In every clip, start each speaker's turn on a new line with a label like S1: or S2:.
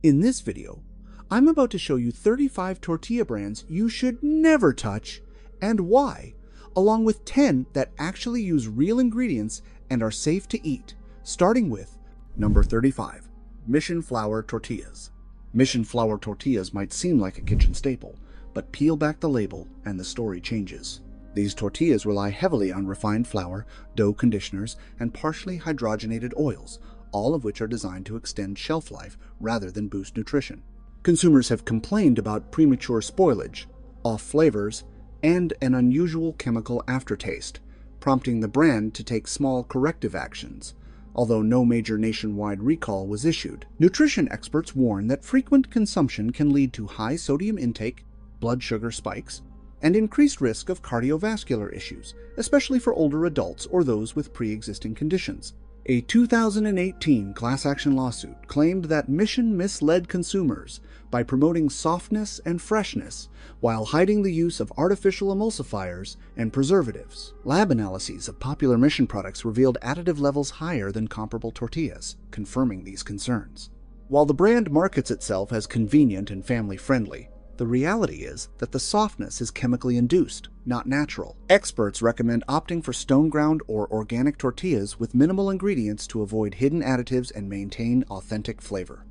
S1: In this video, I'm about to show you 35 tortilla brands you should never touch and why, along with 10 that actually use real ingredients and are safe to eat, starting with number 35, Mission Flour Tortillas. Mission Flour tortillas might seem like a kitchen staple, but peel back the label and the story changes. These tortillas rely heavily on refined flour, dough conditioners, and partially hydrogenated oils, all of which are designed to extend shelf life rather than boost nutrition. Consumers have complained about premature spoilage, off flavors, and an unusual chemical aftertaste, prompting the brand to take small corrective actions, although no major nationwide recall was issued. Nutrition experts warn that frequent consumption can lead to high sodium intake, blood sugar spikes, and increased risk of cardiovascular issues, especially for older adults or those with pre-existing conditions. A 2018 class action lawsuit claimed that Mission misled consumers by promoting softness and freshness while hiding the use of artificial emulsifiers and preservatives. Lab analyses of popular Mission products revealed additive levels higher than comparable tortillas, confirming these concerns. While the brand markets itself as convenient and family-friendly, the reality is that the softness is chemically induced, not natural. Experts recommend opting for stone-ground or organic tortillas with minimal ingredients to avoid hidden additives and maintain authentic flavor.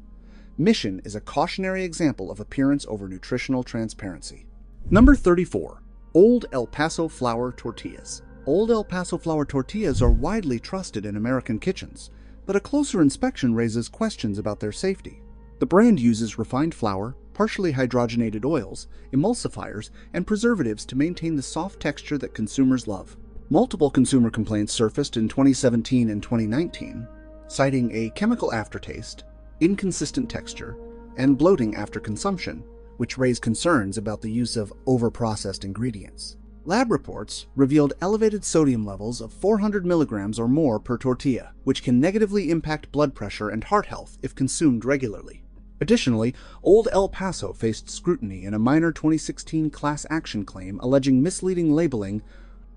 S1: Mission is a cautionary example of appearance over nutritional transparency. Number 34. Old El Paso Flour Tortillas. Old El Paso Flour tortillas are widely trusted in American kitchens, but a closer inspection raises questions about their safety. The brand uses refined flour, partially hydrogenated oils, emulsifiers, and preservatives to maintain the soft texture that consumers love. Multiple consumer complaints surfaced in 2017 and 2019, citing a chemical aftertaste, inconsistent texture, and bloating after consumption, which raised concerns about the use of over-processed ingredients. Lab reports revealed elevated sodium levels of 400 milligrams or more per tortilla, which can negatively impact blood pressure and heart health if consumed regularly. Additionally, Old El Paso faced scrutiny in a minor 2016 class action claim alleging misleading labeling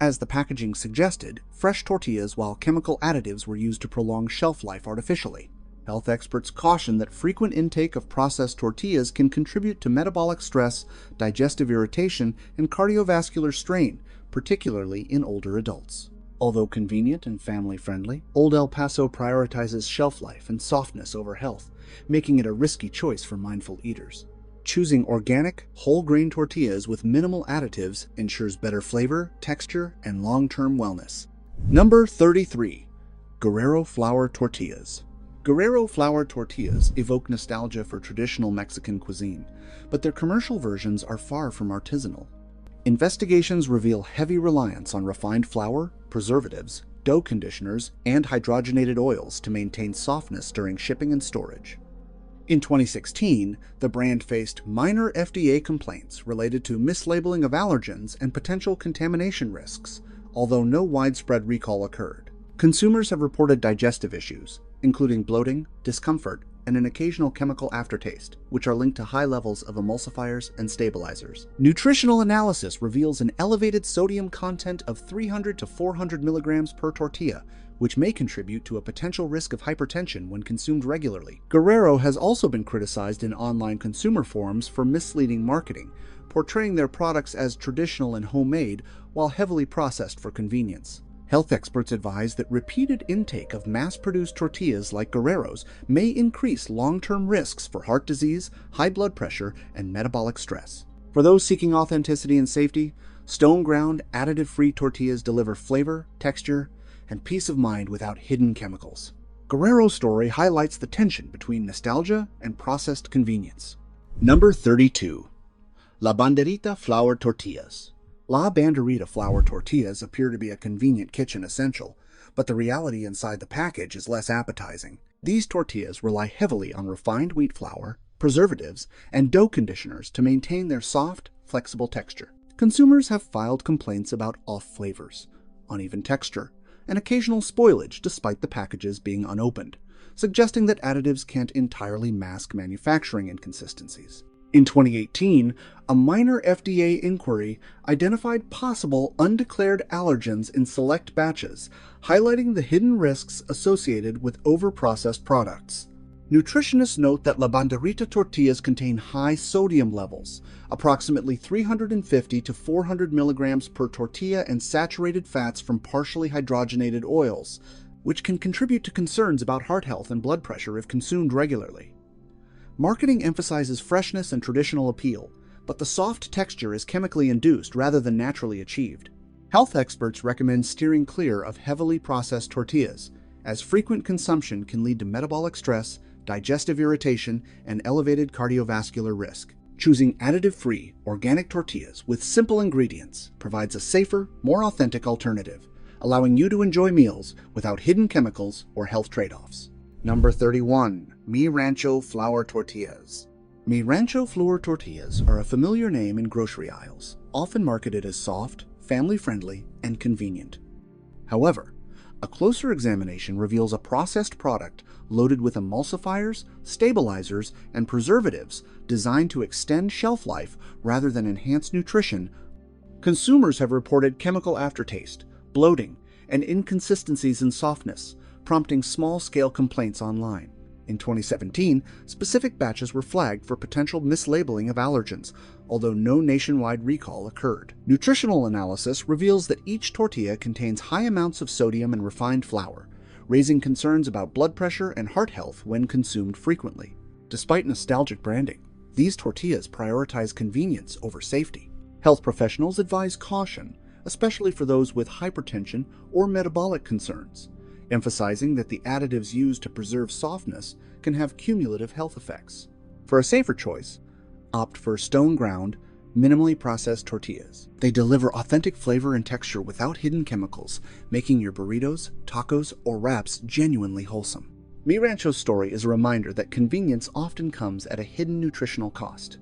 S1: as the packaging suggested fresh tortillas while chemical additives were used to prolong shelf life artificially. Health experts caution that frequent intake of processed tortillas can contribute to metabolic stress, digestive irritation, and cardiovascular strain, particularly in older adults. Although convenient and family-friendly, Old El Paso prioritizes shelf life and softness over health, making it a risky choice for mindful eaters. Choosing organic, whole-grain tortillas with minimal additives ensures better flavor, texture, and long-term wellness. Number 33. Guerrero Flour Tortillas. Guerrero flour tortillas evoke nostalgia for traditional Mexican cuisine, but their commercial versions are far from artisanal. Investigations reveal heavy reliance on refined flour, preservatives, dough conditioners, and hydrogenated oils to maintain softness during shipping and storage. In 2016, the brand faced minor FDA complaints related to mislabeling of allergens and potential contamination risks, although no widespread recall occurred. Consumers have reported digestive issues, including bloating, discomfort, and an occasional chemical aftertaste, which are linked to high levels of emulsifiers and stabilizers. Nutritional analysis reveals an elevated sodium content of 300 to 400 milligrams per tortilla, which may contribute to a potential risk of hypertension when consumed regularly. Guerrero has also been criticized in online consumer forums for misleading marketing, portraying their products as traditional and homemade while heavily processed for convenience. Health experts advise that repeated intake of mass-produced tortillas like Guerrero's may increase long-term risks for heart disease, high blood pressure, and metabolic stress. For those seeking authenticity and safety, stone-ground, additive-free tortillas deliver flavor, texture, and peace of mind without hidden chemicals. Guerrero's story highlights the tension between nostalgia and processed convenience. Number 32. La Banderita Flour Tortillas. La Banderita flour tortillas appear to be a convenient kitchen essential, but the reality inside the package is less appetizing. These tortillas rely heavily on refined wheat flour, preservatives, and dough conditioners to maintain their soft, flexible texture. Consumers have filed complaints about off flavors, uneven texture, and occasional spoilage despite the packages being unopened, suggesting that additives can't entirely mask manufacturing inconsistencies. In 2018, a minor FDA inquiry identified possible undeclared allergens in select batches, highlighting the hidden risks associated with over-processed products. Nutritionists note that La Banderita tortillas contain high sodium levels, approximately 350 to 400 milligrams per tortilla, and saturated fats from partially hydrogenated oils, which can contribute to concerns about heart health and blood pressure if consumed regularly. Marketing emphasizes freshness and traditional appeal, but the soft texture is chemically induced rather than naturally achieved. Health experts recommend steering clear of heavily processed tortillas, as frequent consumption can lead to metabolic stress, digestive irritation, and elevated cardiovascular risk. Choosing additive-free, organic tortillas with simple ingredients provides a safer, more authentic alternative, allowing you to enjoy meals without hidden chemicals or health trade-offs. Number 31. Mi Rancho Flour Tortillas. Mi Rancho Flour tortillas are a familiar name in grocery aisles, often marketed as soft, family-friendly, and convenient. However, a closer examination reveals a processed product loaded with emulsifiers, stabilizers, and preservatives designed to extend shelf life rather than enhance nutrition. Consumers have reported chemical aftertaste, bloating, and inconsistencies in softness, prompting small-scale complaints online. In 2017, specific batches were flagged for potential mislabeling of allergens, although no nationwide recall occurred. Nutritional analysis reveals that each tortilla contains high amounts of sodium and refined flour, raising concerns about blood pressure and heart health when consumed frequently. Despite nostalgic branding, these tortillas prioritize convenience over safety. Health professionals advise caution, especially for those with hypertension or metabolic concerns, emphasizing that the additives used to preserve softness can have cumulative health effects. For a safer choice, opt for stone-ground, minimally processed tortillas. They deliver authentic flavor and texture without hidden chemicals, making your burritos, tacos, or wraps genuinely wholesome. Mi Rancho's story is a reminder that convenience often comes at a hidden nutritional cost.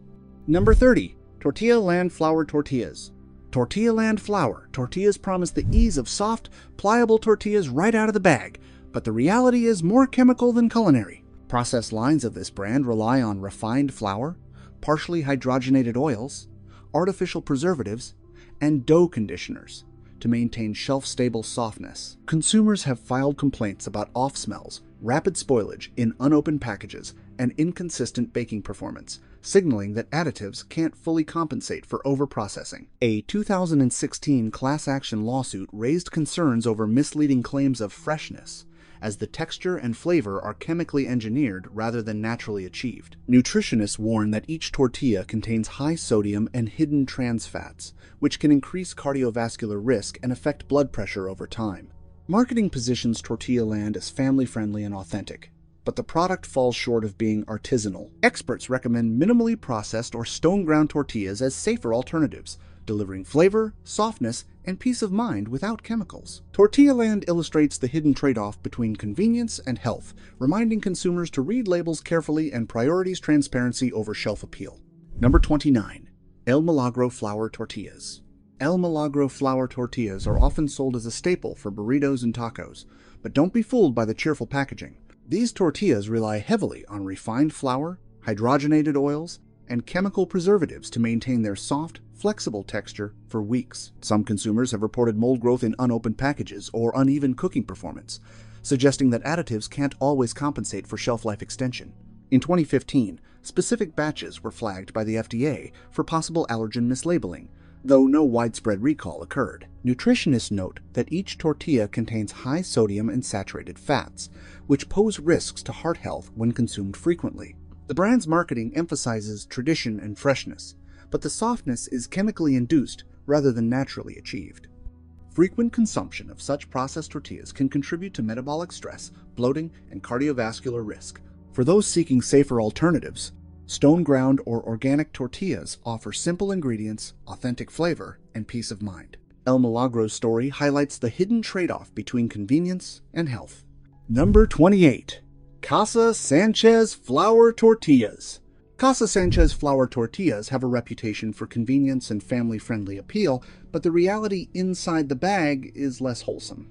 S1: Number 30. Tortilla Land Flour Tortillas. Tortilla Land Flour tortillas promise the ease of soft, pliable tortillas right out of the bag, but the reality is more chemical than culinary. Processed lines of this brand rely on refined flour, partially hydrogenated oils, artificial preservatives, and dough conditioners to maintain shelf-stable softness. Consumers have filed complaints about off-smells, rapid spoilage in unopened packages, and inconsistent baking performance, signaling that additives can't fully compensate for overprocessing. A 2016 class action lawsuit raised concerns over misleading claims of freshness, as the texture and flavor are chemically engineered rather than naturally achieved. Nutritionists warn that each tortilla contains high sodium and hidden trans fats, which can increase cardiovascular risk and affect blood pressure over time. Marketing positions Tortilla Land as family-friendly and authentic, but the product falls short of being artisanal. Experts recommend minimally processed or stone-ground tortillas as safer alternatives, delivering flavor, softness, and peace of mind without chemicals. Tortilla Land illustrates the hidden trade-off between convenience and health, reminding consumers to read labels carefully and prioritize transparency over shelf appeal. Number 29. El Milagro Flour Tortillas. El Milagro flour tortillas are often sold as a staple for burritos and tacos, but don't be fooled by the cheerful packaging. These tortillas rely heavily on refined flour, hydrogenated oils, and chemical preservatives to maintain their soft, flexible texture for weeks. Some consumers have reported mold growth in unopened packages or uneven cooking performance, suggesting that additives can't always compensate for shelf life extension. In 2015, specific batches were flagged by the FDA for possible allergen mislabeling, though no widespread recall occurred. Nutritionists note that each tortilla contains high sodium and saturated fats, which pose risks to heart health when consumed frequently. The brand's marketing emphasizes tradition and freshness, but the softness is chemically induced rather than naturally achieved. Frequent consumption of such processed tortillas can contribute to metabolic stress, bloating, and cardiovascular risk. For those seeking safer alternatives, stone-ground or organic tortillas offer simple ingredients, authentic flavor, and peace of mind. El Milagro's story highlights the hidden trade-off between convenience and health. Number 28. Casa Sanchez Flour Tortillas. Casa Sanchez flour tortillas have a reputation for convenience and family-friendly appeal, but the reality inside the bag is less wholesome.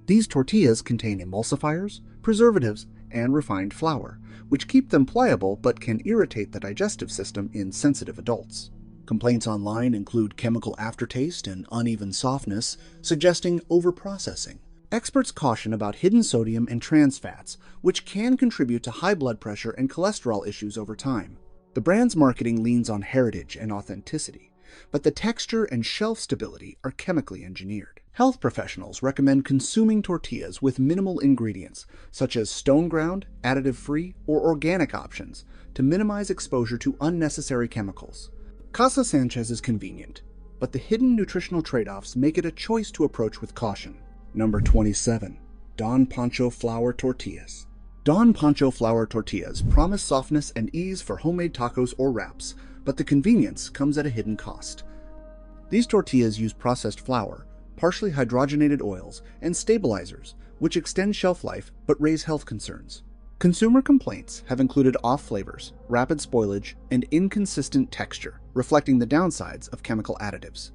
S1: These tortillas contain emulsifiers, preservatives, and refined flour, which keep them pliable but can irritate the digestive system in sensitive adults. Complaints online include chemical aftertaste and uneven softness, suggesting overprocessing. Experts caution about hidden sodium and trans fats, which can contribute to high blood pressure and cholesterol issues over time. The brand's marketing leans on heritage and authenticity, but the texture and shelf stability are chemically engineered. Health professionals recommend consuming tortillas with minimal ingredients, such as stone-ground, additive-free, or organic options, to minimize exposure to unnecessary chemicals. Casa Sanchez is convenient, but the hidden nutritional trade-offs make it a choice to approach with caution. Number 27. Don Pancho Flour Tortillas. Don Pancho Flour Tortillas promise softness and ease for homemade tacos or wraps, but the convenience comes at a hidden cost. These tortillas use processed flour, partially hydrogenated oils, and stabilizers, which extend shelf life but raise health concerns. Consumer complaints have included off flavors, rapid spoilage, and inconsistent texture, reflecting the downsides of chemical additives.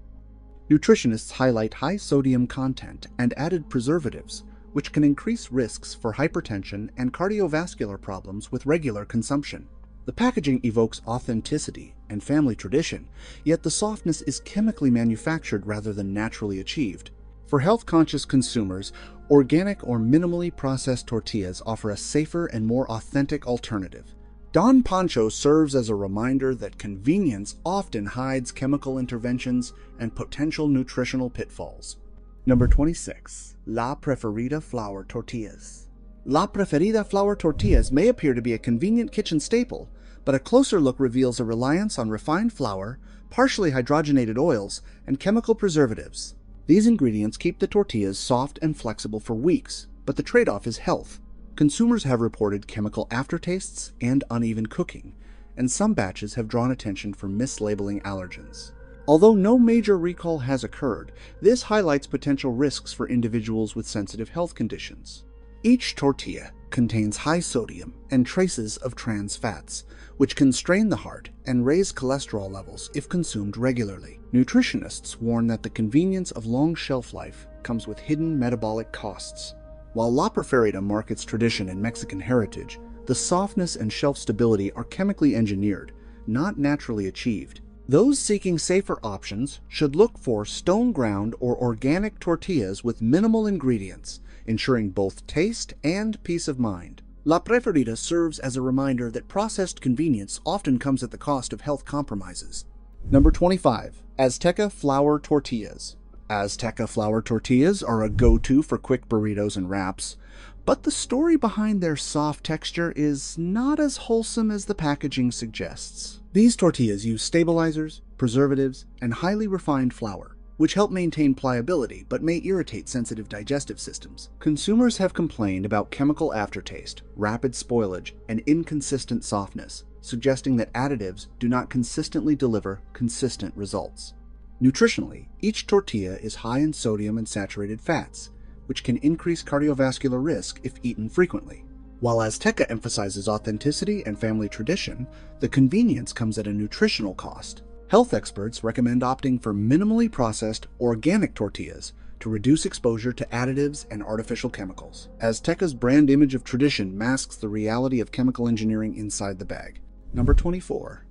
S1: Nutritionists highlight high sodium content and added preservatives, which can increase risks for hypertension and cardiovascular problems with regular consumption. The packaging evokes authenticity and family tradition, yet the softness is chemically manufactured rather than naturally achieved. For health-conscious consumers, organic or minimally processed tortillas offer a safer and more authentic alternative. Don Pancho serves as a reminder that convenience often hides chemical interventions and potential nutritional pitfalls. Number 26. La Preferida Flour Tortillas. La Preferida Flour Tortillas may appear to be a convenient kitchen staple, but a closer look reveals a reliance on refined flour, partially hydrogenated oils, and chemical preservatives. These ingredients keep the tortillas soft and flexible for weeks, but the trade-off is health. Consumers have reported chemical aftertastes and uneven cooking, and some batches have drawn attention for mislabeling allergens. Although no major recall has occurred, this highlights potential risks for individuals with sensitive health conditions. Each tortilla contains high sodium and traces of trans fats, which can strain the heart and raise cholesterol levels if consumed regularly. Nutritionists warn that the convenience of long shelf life comes with hidden metabolic costs. While La Preferida markets tradition and Mexican heritage, the softness and shelf stability are chemically engineered, not naturally achieved. Those seeking safer options should look for stone-ground or organic tortillas with minimal ingredients, ensuring both taste and peace of mind. La Preferida serves as a reminder that processed convenience often comes at the cost of health compromises. Number 25. Azteca Flour Tortillas. Azteca flour tortillas are a go-to for quick burritos and wraps, but the story behind their soft texture is not as wholesome as the packaging suggests. These tortillas use stabilizers, preservatives, and highly refined flour, which help maintain pliability but may irritate sensitive digestive systems. Consumers have complained about chemical aftertaste, rapid spoilage, and inconsistent softness, suggesting that additives do not consistently deliver consistent results. Nutritionally, each tortilla is high in sodium and saturated fats, which can increase cardiovascular risk if eaten frequently. While Azteca emphasizes authenticity and family tradition, the convenience comes at a nutritional cost. Health experts recommend opting for minimally processed, organic tortillas to reduce exposure to additives and artificial chemicals. Azteca's brand image of tradition masks the reality of chemical engineering inside the bag. Number 24.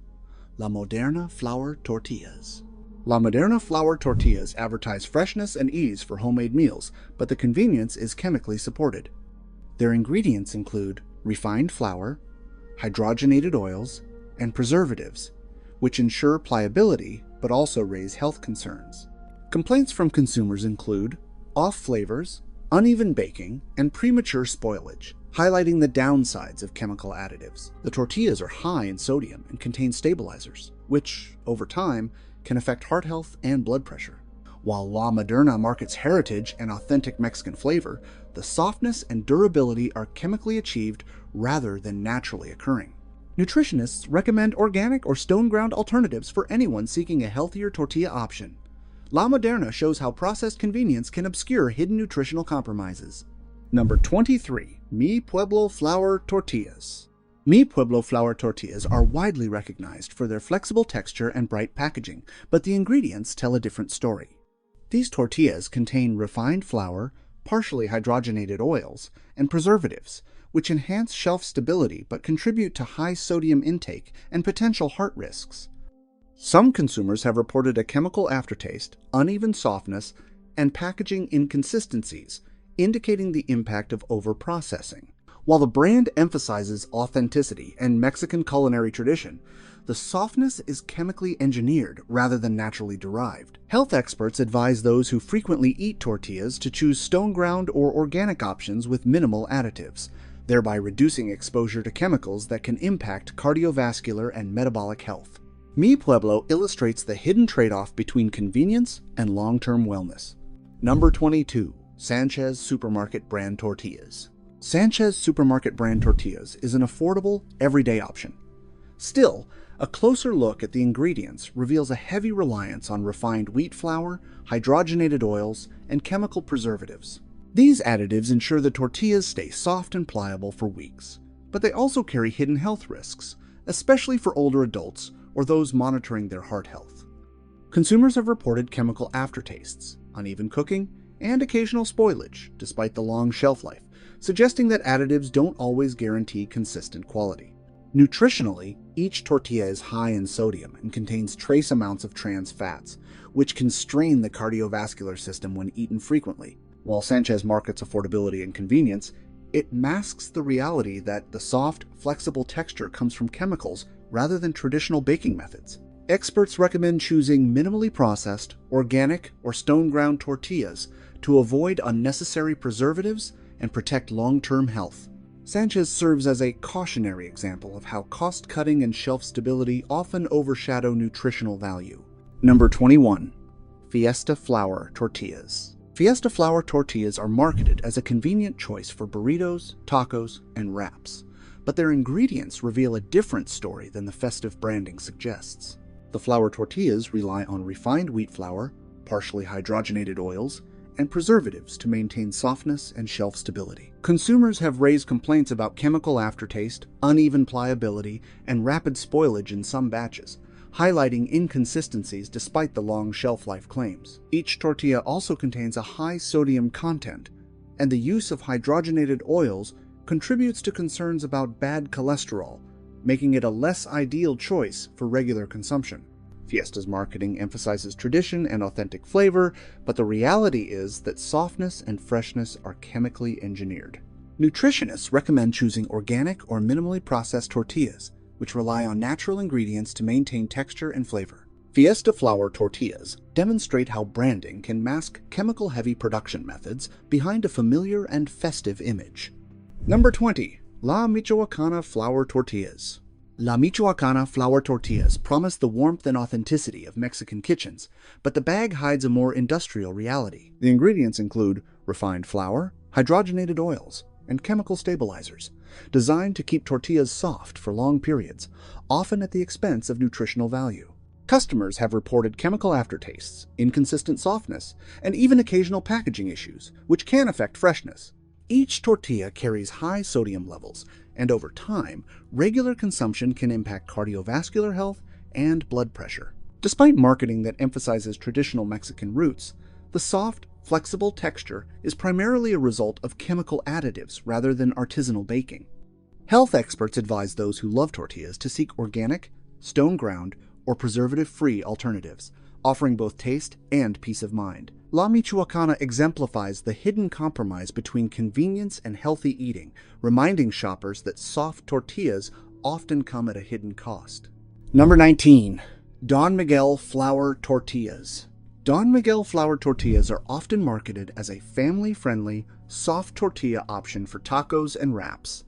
S1: La Moderna Flour Tortillas. La Moderna Flour Tortillas advertise freshness and ease for homemade meals, but the convenience is chemically supported. Their ingredients include refined flour, hydrogenated oils, and preservatives, which ensure pliability but also raise health concerns. Complaints from consumers include off flavors, uneven baking, and premature spoilage, highlighting the downsides of chemical additives. The tortillas are high in sodium and contain stabilizers, which, over time, can affect heart health and blood pressure. While La Moderna markets heritage and authentic Mexican flavor, the softness and durability are chemically achieved rather than naturally occurring. Nutritionists recommend organic or stone-ground alternatives for anyone seeking a healthier tortilla option. La Moderna shows how processed convenience can obscure hidden nutritional compromises. Number 23. Mi Pueblo Flour Tortillas. Mi Pueblo flour tortillas are widely recognized for their flexible texture and bright packaging, but the ingredients tell a different story. These tortillas contain refined flour, partially hydrogenated oils, and preservatives, which enhance shelf stability but contribute to high sodium intake and potential heart risks. Some consumers have reported a chemical aftertaste, uneven softness, and packaging inconsistencies, indicating the impact of overprocessing. While the brand emphasizes authenticity and Mexican culinary tradition, the softness is chemically engineered rather than naturally derived. Health experts advise those who frequently eat tortillas to choose stone-ground or organic options with minimal additives, thereby reducing exposure to chemicals that can impact cardiovascular and metabolic health. Mi Pueblo illustrates the hidden trade-off between convenience and long-term wellness. Number 22. Sanchez Supermarket Brand Tortillas. Sanchez Supermarket Brand Tortillas is an affordable, everyday option. Still, a closer look at the ingredients reveals a heavy reliance on refined wheat flour, hydrogenated oils, and chemical preservatives. These additives ensure the tortillas stay soft and pliable for weeks, but they also carry hidden health risks, especially for older adults or those monitoring their heart health. Consumers have reported chemical aftertastes, uneven cooking, and occasional spoilage, despite the long shelf life, suggesting that additives don't always guarantee consistent quality. Nutritionally, each tortilla is high in sodium and contains trace amounts of trans fats, which can strain the cardiovascular system when eaten frequently. While Sanchez markets affordability and convenience, it masks the reality that the soft, flexible texture comes from chemicals rather than traditional baking methods. Experts recommend choosing minimally processed, organic, or stone-ground tortillas to avoid unnecessary preservatives and protect long-term health. Sanchez serves as a cautionary example of how cost-cutting and shelf stability often overshadow nutritional value. Number 21. Fiesta Flour Tortillas. Fiesta Flour tortillas are marketed as a convenient choice for burritos, tacos, and wraps, but their ingredients reveal a different story than the festive branding suggests. The flour tortillas rely on refined wheat flour, partially hydrogenated oils, and preservatives to maintain softness and shelf stability. Consumers have raised complaints about chemical aftertaste, uneven pliability, and rapid spoilage in some batches, highlighting inconsistencies despite the long shelf life claims. Each tortilla also contains a high sodium content, and the use of hydrogenated oils contributes to concerns about bad cholesterol, making it a less ideal choice for regular consumption. Fiesta's marketing emphasizes tradition and authentic flavor, but the reality is that softness and freshness are chemically engineered. Nutritionists recommend choosing organic or minimally processed tortillas, which rely on natural ingredients to maintain texture and flavor. Fiesta Flour tortillas demonstrate how branding can mask chemical-heavy production methods behind a familiar and festive image. Number 20. La Michoacana Flour Tortillas. La Michoacana flour tortillas promise the warmth and authenticity of Mexican kitchens, but the bag hides a more industrial reality. The ingredients include refined flour, hydrogenated oils, and chemical stabilizers, designed to keep tortillas soft for long periods, often at the expense of nutritional value. Customers have reported chemical aftertastes, inconsistent softness, and even occasional packaging issues, which can affect freshness. Each tortilla carries high sodium levels, and over time, regular consumption can impact cardiovascular health and blood pressure. Despite marketing that emphasizes traditional Mexican roots, the soft, flexible texture is primarily a result of chemical additives rather than artisanal baking. Health experts advise those who love tortillas to seek organic, stone-ground, or preservative-free alternatives, offering both taste and peace of mind. La Michoacana exemplifies the hidden compromise between convenience and healthy eating, reminding shoppers that soft tortillas often come at a hidden cost. Number 19. Don Miguel Flour Tortillas. Don Miguel flour tortillas are often marketed as a family-friendly, soft tortilla option for tacos and wraps.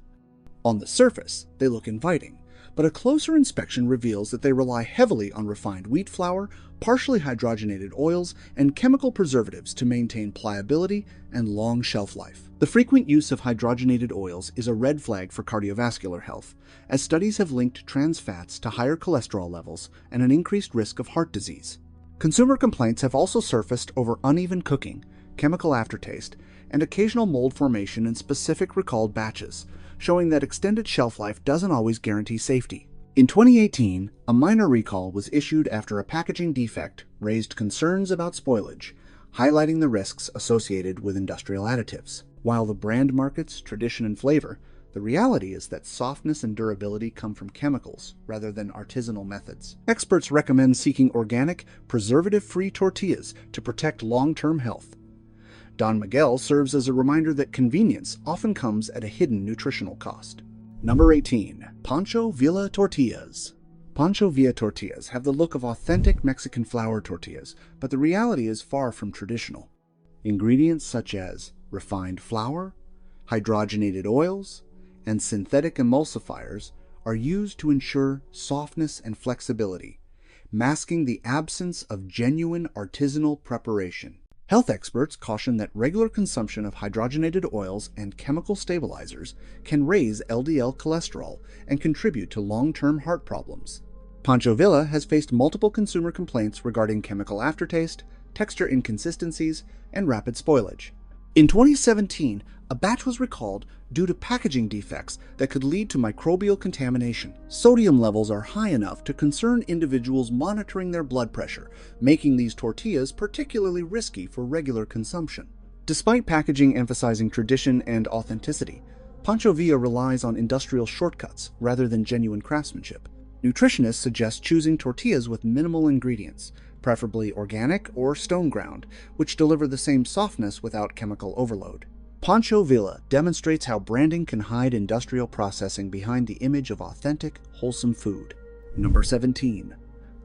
S1: On the surface, they look inviting, but a closer inspection reveals that they rely heavily on refined wheat flour, partially hydrogenated oils, and chemical preservatives to maintain pliability and long shelf life. The frequent use of hydrogenated oils is a red flag for cardiovascular health, as studies have linked trans fats to higher cholesterol levels and an increased risk of heart disease. Consumer complaints have also surfaced over uneven cooking, chemical aftertaste, and occasional mold formation in specific recalled batches, showing that extended shelf life doesn't always guarantee safety. In 2018, a minor recall was issued after a packaging defect raised concerns about spoilage, highlighting the risks associated with industrial additives. While the brand markets tradition and flavor, the reality is that softness and durability come from chemicals rather than artisanal methods. Experts recommend seeking organic, preservative-free tortillas to protect long-term health. Don Miguel serves as a reminder that convenience often comes at a hidden nutritional cost. Number 18. Pancho Villa Tortillas. Pancho Villa tortillas have the look of authentic Mexican flour tortillas, but the reality is far from traditional. Ingredients such as refined flour, hydrogenated oils, and synthetic emulsifiers are used to ensure softness and flexibility, masking the absence of genuine artisanal preparation. Health experts caution that regular consumption of hydrogenated oils and chemical stabilizers can raise LDL cholesterol and contribute to long-term heart problems. Pancho Villa has faced multiple consumer complaints regarding chemical aftertaste, texture inconsistencies, and rapid spoilage. In 2017, a batch was recalled due to packaging defects that could lead to microbial contamination. Sodium levels are high enough to concern individuals monitoring their blood pressure, making these tortillas particularly risky for regular consumption. Despite packaging emphasizing tradition and authenticity, Pancho Villa relies on industrial shortcuts rather than genuine craftsmanship. Nutritionists suggest choosing tortillas with minimal ingredients, preferably organic or stone ground, which deliver the same softness without chemical overload. Pancho Villa demonstrates how branding can hide industrial processing behind the image of authentic, wholesome food. Number 17.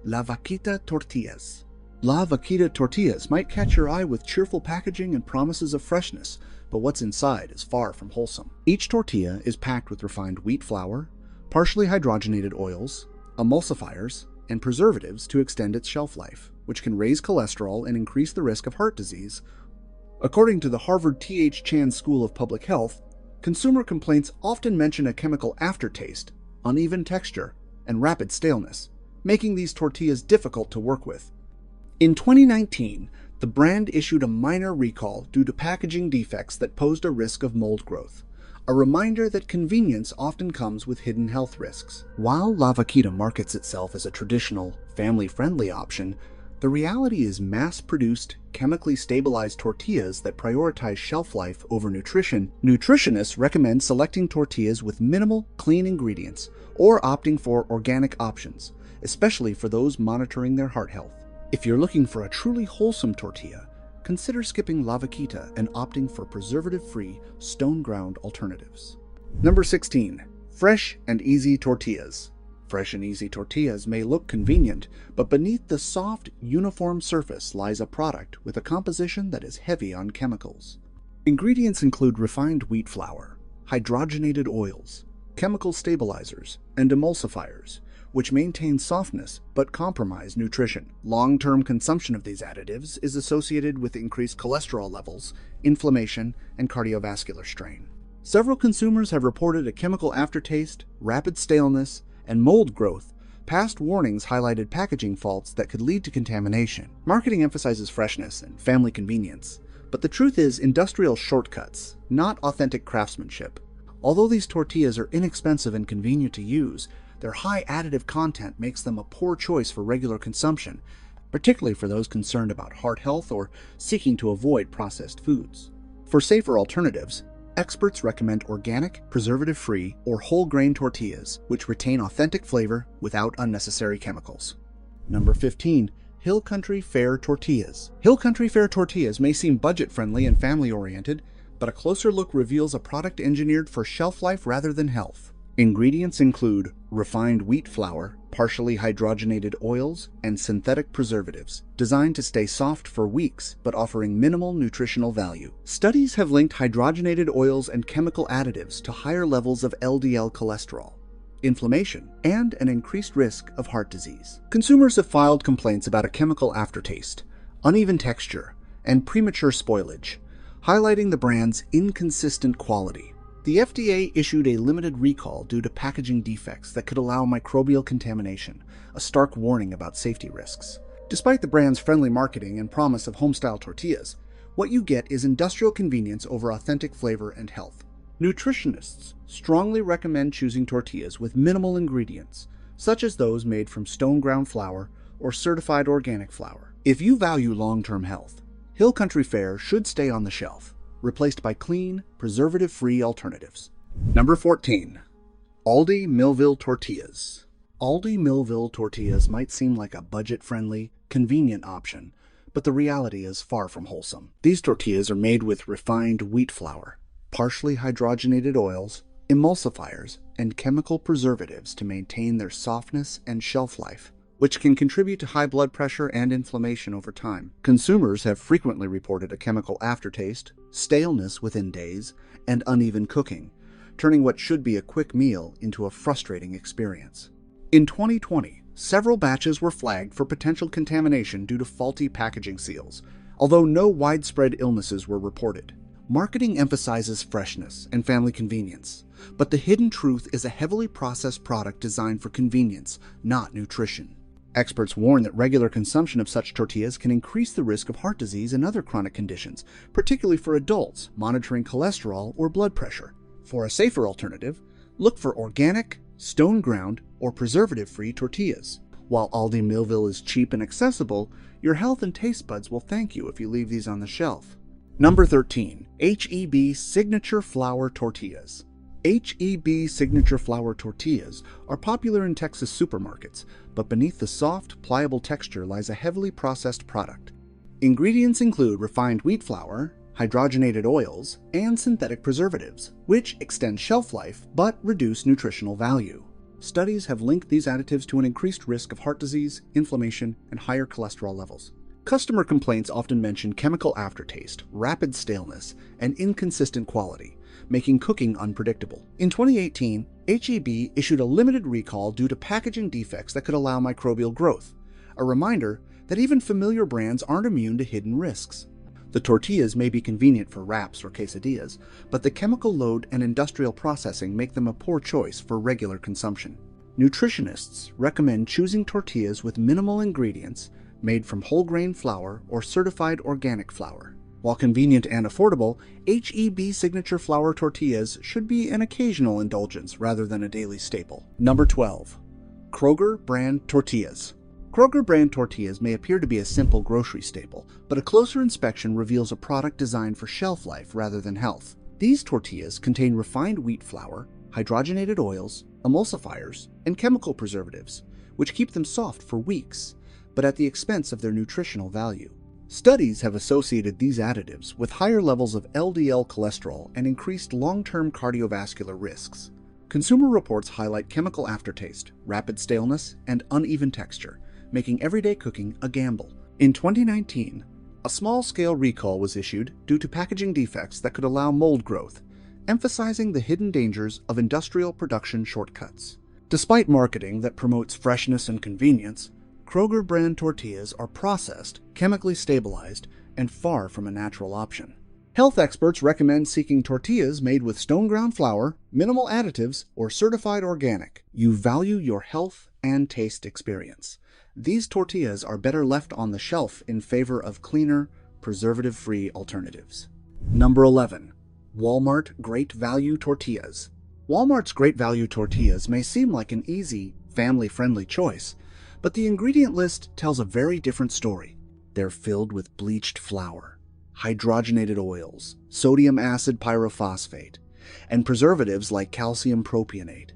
S1: La Vaquita Tortillas. La Vaquita tortillas might catch your eye with cheerful packaging and promises of freshness, but what's inside is far from wholesome. Each tortilla is packed with refined wheat flour, partially hydrogenated oils, emulsifiers, and preservatives to extend its shelf life, which can raise cholesterol and increase the risk of heart disease. According to the Harvard T.H. Chan School of Public Health, consumer complaints often mention a chemical aftertaste, uneven texture, and rapid staleness, making these tortillas difficult to work with. In 2019, the brand issued a minor recall due to packaging defects that posed a risk of mold growth, a reminder that convenience often comes with hidden health risks. While La Vaquita markets itself as a traditional, family-friendly option, the reality is mass-produced, chemically stabilized tortillas that prioritize shelf life over nutrition. Nutritionists recommend selecting tortillas with minimal, clean ingredients or opting for organic options, especially for those monitoring their heart health. If you're looking for a truly wholesome tortilla, consider skipping La Vaquita and opting for preservative-free, stone-ground alternatives. Number 16. Fresh and easy tortillas. Fresh and easy tortillas may look convenient, but beneath the soft, uniform surface lies a product with a composition that is heavy on chemicals. Ingredients include refined wheat flour, hydrogenated oils, chemical stabilizers, and emulsifiers, which maintain softness but compromise nutrition. Long-term consumption of these additives is associated with increased cholesterol levels, inflammation, and cardiovascular strain. Several consumers have reported a chemical aftertaste, rapid staleness, and mold growth. Past warnings highlighted packaging faults that could lead to contamination. Marketing emphasizes freshness and family convenience, but the truth is industrial shortcuts, not authentic craftsmanship. Although these tortillas are inexpensive and convenient to use, their high additive content makes them a poor choice for regular consumption, particularly for those concerned about heart health or seeking to avoid processed foods. For safer alternatives, experts recommend organic, preservative-free, or whole-grain tortillas, which retain authentic flavor without unnecessary chemicals. Number 15. Hill Country Fare Tortillas. Hill Country Fare tortillas may seem budget-friendly and family-oriented, but a closer look reveals a product engineered for shelf life rather than health. Ingredients include refined wheat flour, partially hydrogenated oils, and synthetic preservatives, designed to stay soft for weeks but offering minimal nutritional value. Studies have linked hydrogenated oils and chemical additives to higher levels of LDL cholesterol, inflammation, and an increased risk of heart disease. Consumers have filed complaints about a chemical aftertaste, uneven texture, and premature spoilage, highlighting the brand's inconsistent quality. The FDA issued a limited recall due to packaging defects that could allow microbial contamination, a stark warning about safety risks. Despite the brand's friendly marketing and promise of home-style tortillas, what you get is industrial convenience over authentic flavor and health. Nutritionists strongly recommend choosing tortillas with minimal ingredients, such as those made from stone-ground flour or certified organic flour. If you value long-term health, Hill Country Fare should stay on the shelf, replaced by clean, preservative-free alternatives. Number 14. Aldi Millville Tortillas. Aldi Millville tortillas might seem like a budget-friendly, convenient option, but the reality is far from wholesome. These tortillas are made with refined wheat flour, partially hydrogenated oils, emulsifiers, and chemical preservatives to maintain their softness and shelf life, which can contribute to high blood pressure and inflammation over time. Consumers have frequently reported a chemical aftertaste, staleness within days, and uneven cooking, turning what should be a quick meal into a frustrating experience. In 2020, several batches were flagged for potential contamination due to faulty packaging seals, although no widespread illnesses were reported. Marketing emphasizes freshness and family convenience, but the hidden truth is a heavily processed product designed for convenience, not nutrition. Experts warn that regular consumption of such tortillas can increase the risk of heart disease and other chronic conditions, particularly for adults monitoring cholesterol or blood pressure. For a safer alternative, look for organic, stone-ground, or preservative-free tortillas. While Aldi Millville is cheap and accessible, your health and taste buds will thank you if you leave these on the shelf. Number 13. H-E-B Signature Flour Tortillas. H-E-B Signature Flour Tortillas are popular in Texas supermarkets, but beneath the soft, pliable texture lies a heavily processed product. Ingredients include refined wheat flour, hydrogenated oils, and synthetic preservatives, which extend shelf life but reduce nutritional value. Studies have linked these additives to an increased risk of heart disease, inflammation, and higher cholesterol levels. Customer complaints often mention chemical aftertaste, rapid staleness, and inconsistent quality, making cooking unpredictable. In 2018, H-E-B issued a limited recall due to packaging defects that could allow microbial growth, a reminder that even familiar brands aren't immune to hidden risks. The tortillas may be convenient for wraps or quesadillas, but the chemical load and industrial processing make them a poor choice for regular consumption. Nutritionists recommend choosing tortillas with minimal ingredients made from whole grain flour or certified organic flour. While convenient and affordable, H-E-B Signature Flour Tortillas should be an occasional indulgence rather than a daily staple. Number 12. Kroger Brand Tortillas. Kroger brand tortillas may appear to be a simple grocery staple, but a closer inspection reveals a product designed for shelf life rather than health. These tortillas contain refined wheat flour, hydrogenated oils, emulsifiers, and chemical preservatives, which keep them soft for weeks, but at the expense of their nutritional value. Studies have associated these additives with higher levels of LDL cholesterol and increased long-term cardiovascular risks. Consumer reports highlight chemical aftertaste, rapid staleness, and uneven texture, making everyday cooking a gamble. In 2019, a small-scale recall was issued due to packaging defects that could allow mold growth, emphasizing the hidden dangers of industrial production shortcuts. Despite marketing that promotes freshness and convenience, Kroger brand tortillas are processed, chemically stabilized, and far from a natural option. Health experts recommend seeking tortillas made with stone-ground flour, minimal additives, or certified organic. You value your health and taste experience. These tortillas are better left on the shelf in favor of cleaner, preservative-free alternatives. Number 11. Walmart Great Value Tortillas. Walmart's Great Value Tortillas may seem like an easy, family-friendly choice, but the ingredient list tells a very different story. They're filled with bleached flour, hydrogenated oils, sodium acid pyrophosphate, and preservatives like calcium propionate.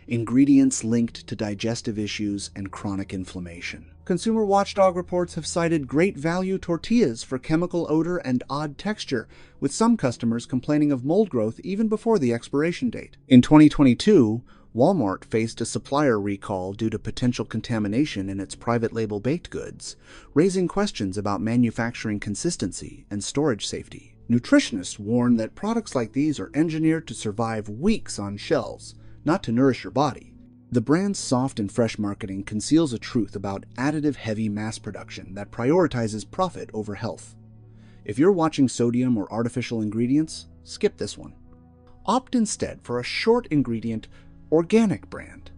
S1: Ingredients linked to digestive issues and chronic inflammation. Consumer watchdog reports have cited Great Value tortillas for chemical odor and odd texture, with some customers complaining of mold growth even before the expiration date. In 2022, Walmart faced a supplier recall due to potential contamination in its private label baked goods, raising questions about manufacturing consistency and storage safety. Nutritionists warn that products like these are engineered to survive weeks on shelves, not to nourish your body. The brand's soft and fresh marketing conceals a truth about additive-heavy mass production that prioritizes profit over health. If you're watching sodium or artificial ingredients, skip this one. Opt instead for a short-ingredient, organic brand.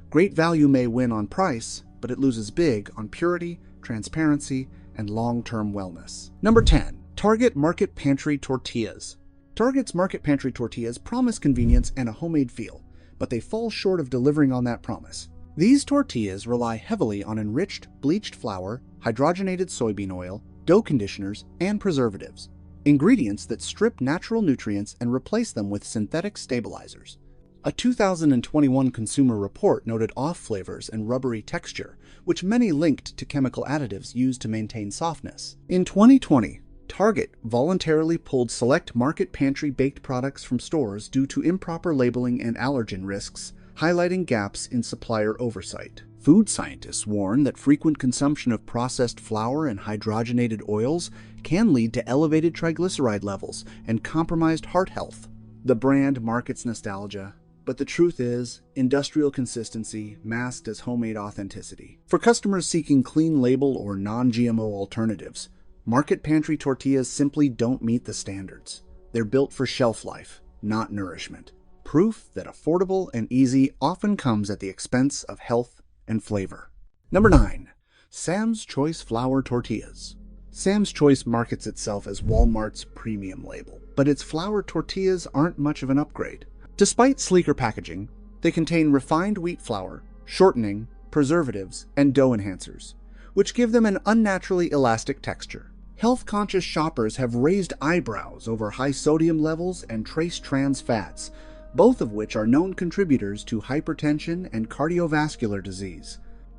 S1: Great Value may win on price, but it loses big on purity, transparency, and long-term wellness. Number 10. Target Market Pantry Tortillas. Target's Market Pantry Tortillas promise convenience and a homemade feel, but they fall short of delivering on that promise. These tortillas rely heavily on enriched, bleached flour, hydrogenated soybean oil, dough conditioners, and preservatives, ingredients that strip natural nutrients and replace them with synthetic stabilizers. A 2021 consumer report noted off flavors and rubbery texture, which many linked to chemical additives used to maintain softness. In 2020, Target voluntarily pulled select market pantry baked products from stores due to improper labeling and allergen risks, highlighting gaps in supplier oversight. Food scientists warn that frequent consumption of processed flour and hydrogenated oils can lead to elevated triglyceride levels and compromised heart health. The brand markets nostalgia, but the truth is, industrial consistency masked as homemade authenticity. For customers seeking clean label or non-GMO alternatives, market pantry tortillas simply don't meet the standards. They're built for shelf life, not nourishment. Proof that affordable and easy often comes at the expense of health and flavor. Number 9. Sam's Choice Flour Tortillas. Sam's Choice markets itself as Walmart's premium label, but its flour tortillas aren't much of an upgrade. Despite sleeker packaging, they contain refined wheat flour, shortening, preservatives, and dough enhancers, which give them an unnaturally elastic texture. Health-conscious shoppers have raised eyebrows over high sodium levels and trace trans fats, both of which are known contributors to hypertension and cardiovascular disease.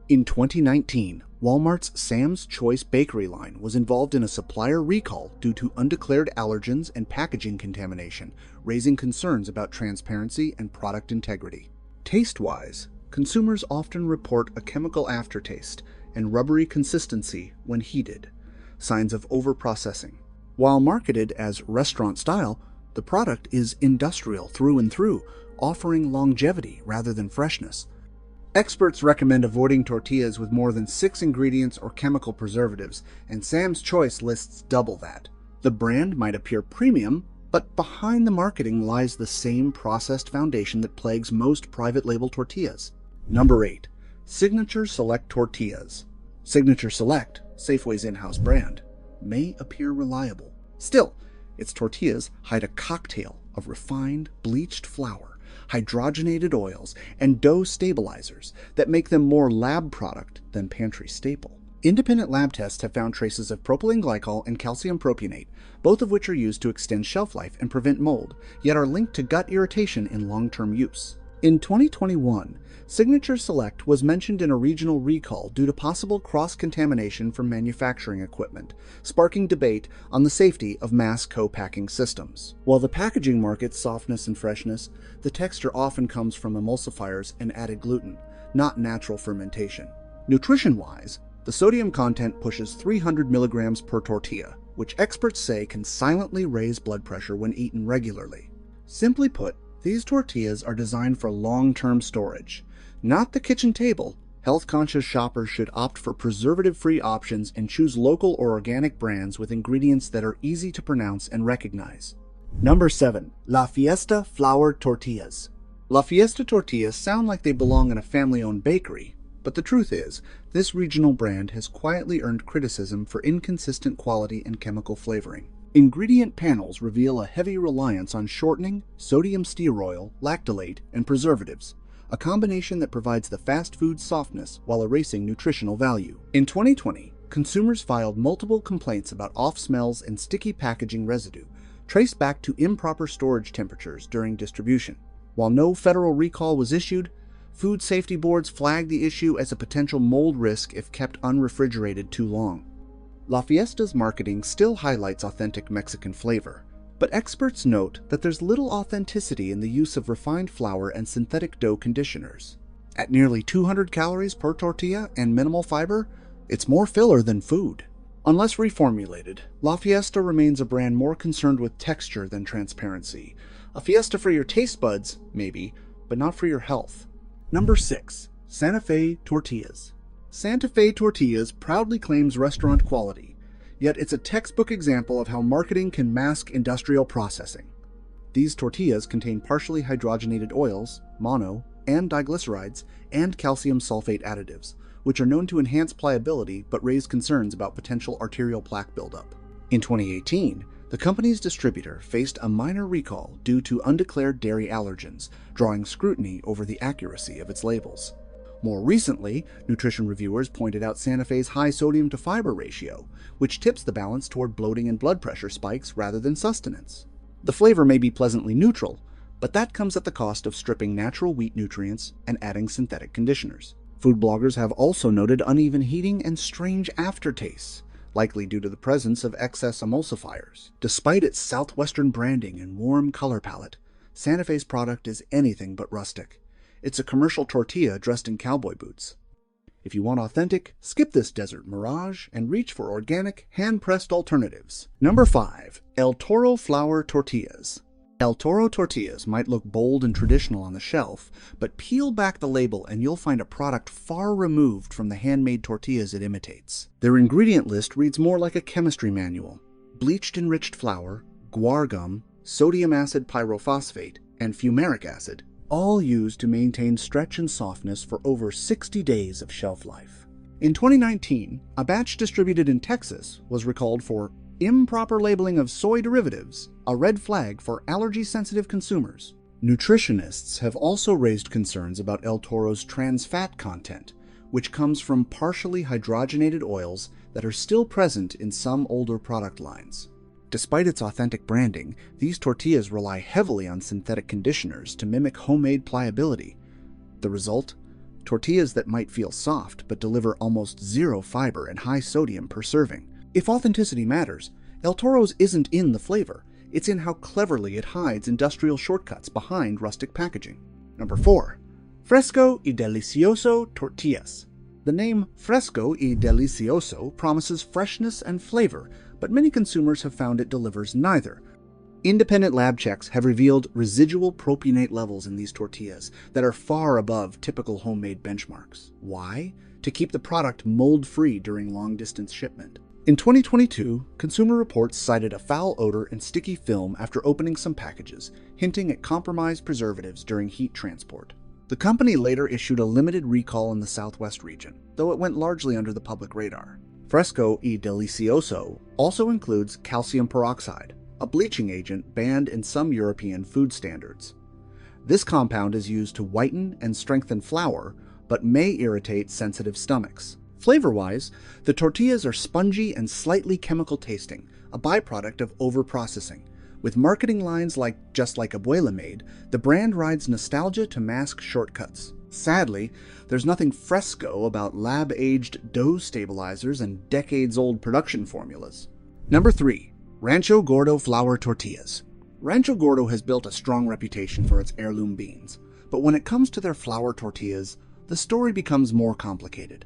S1: In 2019, Walmart's Sam's Choice bakery line was involved in a supplier recall due to undeclared allergens and packaging contamination, raising concerns about transparency and product integrity. Taste-wise, consumers often report a chemical aftertaste and rubbery consistency when heated, signs of overprocessing. While marketed as restaurant style, the product is industrial through and through, offering longevity rather than freshness. Experts recommend avoiding tortillas with more than 6 ingredients or chemical preservatives, and Sam's Choice lists double that. The brand might appear premium, but behind the marketing lies the same processed foundation that plagues most private label tortillas. Number 8. Signature Select Tortillas. Signature Select, Safeway's in-house brand, may appear reliable. Still, its tortillas hide a cocktail of refined, bleached flour, hydrogenated oils, and dough stabilizers that make them more lab product than pantry staple. Independent lab tests have found traces of propylene glycol and calcium propionate, both of which are used to extend shelf life and prevent mold, yet are linked to gut irritation in long-term use. In 2021, Signature Select was mentioned in a regional recall due to possible cross-contamination from manufacturing equipment, sparking debate on the safety of mass co-packing systems. While the packaging markets softness and freshness, the texture often comes from emulsifiers and added gluten, not natural fermentation. Nutrition-wise, the sodium content pushes 300 milligrams per tortilla, which experts say can silently raise blood pressure when eaten regularly. Simply put, these tortillas are designed for long-term storage. Not the kitchen table. Health-conscious shoppers should opt for preservative-free options and choose local or organic brands with ingredients that are easy to pronounce and recognize. Number 7. La Fiesta Flour Tortillas. La Fiesta tortillas sound like they belong in a family-owned bakery, but the truth is, this regional brand has quietly earned criticism for inconsistent quality and chemical flavoring. Ingredient panels reveal a heavy reliance on shortening, sodium stearoyl, lactylate, and preservatives, a combination that provides the fast food softness while erasing nutritional value. In 2020, consumers filed multiple complaints about off smells and sticky packaging residue, traced back to improper storage temperatures during distribution. While no federal recall was issued, food safety boards flagged the issue as a potential mold risk if kept unrefrigerated too long. La Fiesta's marketing still highlights authentic Mexican flavor, but experts note that there's little authenticity in the use of refined flour and synthetic dough conditioners. At nearly 200 calories per tortilla and minimal fiber, it's more filler than food. Unless reformulated, La Fiesta remains a brand more concerned with texture than transparency. A fiesta for your taste buds, maybe, but not for your health. Number 6. Santa Fe Tortillas. Santa Fe Tortillas proudly claims restaurant quality, yet it's a textbook example of how marketing can mask industrial processing. These tortillas contain partially hydrogenated oils, mono, and diglycerides, and calcium sulfate additives, which are known to enhance pliability but raise concerns about potential arterial plaque buildup. In 2018, the company's distributor faced a minor recall due to undeclared dairy allergens, drawing scrutiny over the accuracy of its labels. More recently, nutrition reviewers pointed out Santa Fe's high sodium-to-fiber ratio, which tips the balance toward bloating and blood pressure spikes rather than sustenance. The flavor may be pleasantly neutral, but that comes at the cost of stripping natural wheat nutrients and adding synthetic conditioners. Food bloggers have also noted uneven heating and strange aftertastes, likely due to the presence of excess emulsifiers. Despite its southwestern branding and warm color palette, Santa Fe's product is anything but rustic. It's a commercial tortilla dressed in cowboy boots. If you want authentic, skip this desert mirage and reach for organic, hand-pressed alternatives. Number 5. El Toro Flour Tortillas. El Toro tortillas might look bold and traditional on the shelf, but peel back the label and you'll find a product far removed from the handmade tortillas it imitates. Their ingredient list reads more like a chemistry manual. Bleached enriched flour, guar gum, sodium acid pyrophosphate, and fumaric acid, all used to maintain stretch and softness for over 60 days of shelf life. In 2019, a batch distributed in Texas was recalled for improper labeling of soy derivatives, a red flag for allergy-sensitive consumers. Nutritionists have also raised concerns about El Toro's trans fat content, which comes from partially hydrogenated oils that are still present in some older product lines. Despite its authentic branding, these tortillas rely heavily on synthetic conditioners to mimic homemade pliability. The result? Tortillas that might feel soft but deliver almost zero fiber and high sodium per serving. If authenticity matters, El Toro's isn't in the flavor, it's in how cleverly it hides industrial shortcuts behind rustic packaging. Number 4. Fresco y Delicioso Tortillas. The name Fresco y Delicioso promises freshness and flavor, but many consumers have found it delivers neither. Independent lab checks have revealed residual propionate levels in these tortillas that are far above typical homemade benchmarks. Why? To keep the product mold-free during long-distance shipment. In 2022, Consumer Reports cited a foul odor and sticky film after opening some packages, hinting at compromised preservatives during heat transport. The company later issued a limited recall in the Southwest region, though it went largely under the public radar. Fresco y Delicioso also includes calcium peroxide, a bleaching agent banned in some European food standards. This compound is used to whiten and strengthen flour, but may irritate sensitive stomachs. Flavor-wise, the tortillas are spongy and slightly chemical tasting, a byproduct of over-processing. With marketing lines like "just like Abuela made," the brand rides nostalgia to mask shortcuts. Sadly, there's nothing fresco about lab-aged dough stabilizers and decades-old production formulas. Number 3. Rancho Gordo Flour Tortillas. Rancho Gordo has built a strong reputation for its heirloom beans, but when it comes to their flour tortillas, the story becomes more complicated.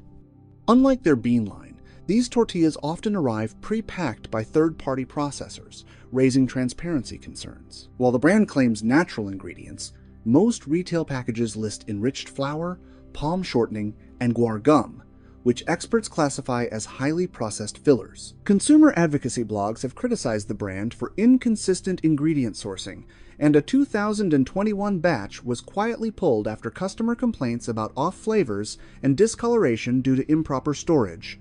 S1: Unlike their bean line, these tortillas often arrive pre-packed by third-party processors, raising transparency concerns. While the brand claims natural ingredients, most retail packages list enriched flour, palm shortening, and guar gum, which experts classify as highly processed fillers. Consumer advocacy blogs have criticized the brand for inconsistent ingredient sourcing, and a 2021 batch was quietly pulled after customer complaints about off flavors and discoloration due to improper storage.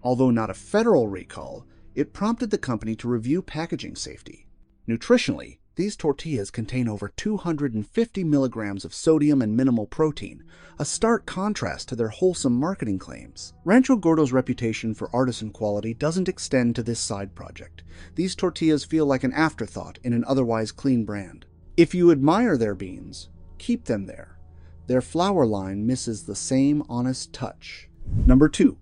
S1: Although not a federal recall, it prompted the company to review packaging safety. Nutritionally, these tortillas contain over 250 milligrams of sodium and minimal protein, a stark contrast to their wholesome marketing claims. Rancho Gordo's reputation for artisan quality doesn't extend to this side project. These tortillas feel like an afterthought in an otherwise clean brand. If you admire their beans, keep them there. Their flour line misses the same honest touch. Number 2.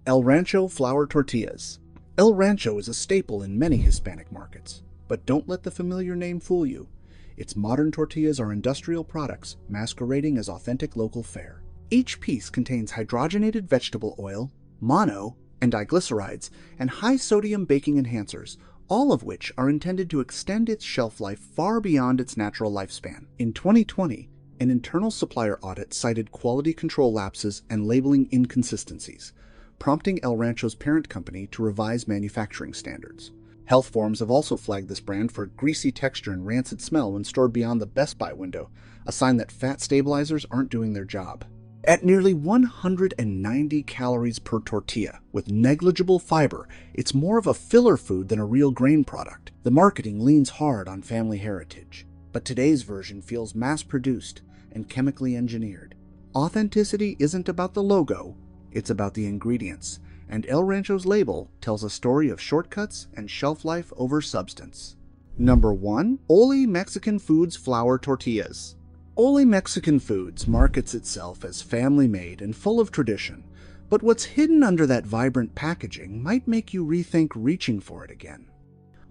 S1: El Rancho Flour Tortillas. El Rancho is a staple in many Hispanic markets. But don't let the familiar name fool you. Its modern tortillas are industrial products masquerading as authentic local fare. Each piece contains hydrogenated vegetable oil, mono, and diglycerides, and high-sodium baking enhancers, all of which are intended to extend its shelf life far beyond its natural lifespan. In 2020, an internal supplier audit cited quality control lapses and labeling inconsistencies, prompting El Rancho's parent company to revise manufacturing standards. Health forums have also flagged this brand for greasy texture and rancid smell when stored beyond the Best Buy window, a sign that fat stabilizers aren't doing their job. At nearly 190 calories per tortilla, with negligible fiber, it's more of a filler food than a real grain product. The marketing leans hard on family heritage, but today's version feels mass-produced and chemically engineered. Authenticity isn't about the logo, it's about the ingredients. And El Rancho's label tells a story of shortcuts and shelf life over substance. Number 1. Ole Mexican Foods Flour Tortillas. Ole Mexican Foods markets itself as family-made and full of tradition, but what's hidden under that vibrant packaging might make you rethink reaching for it again.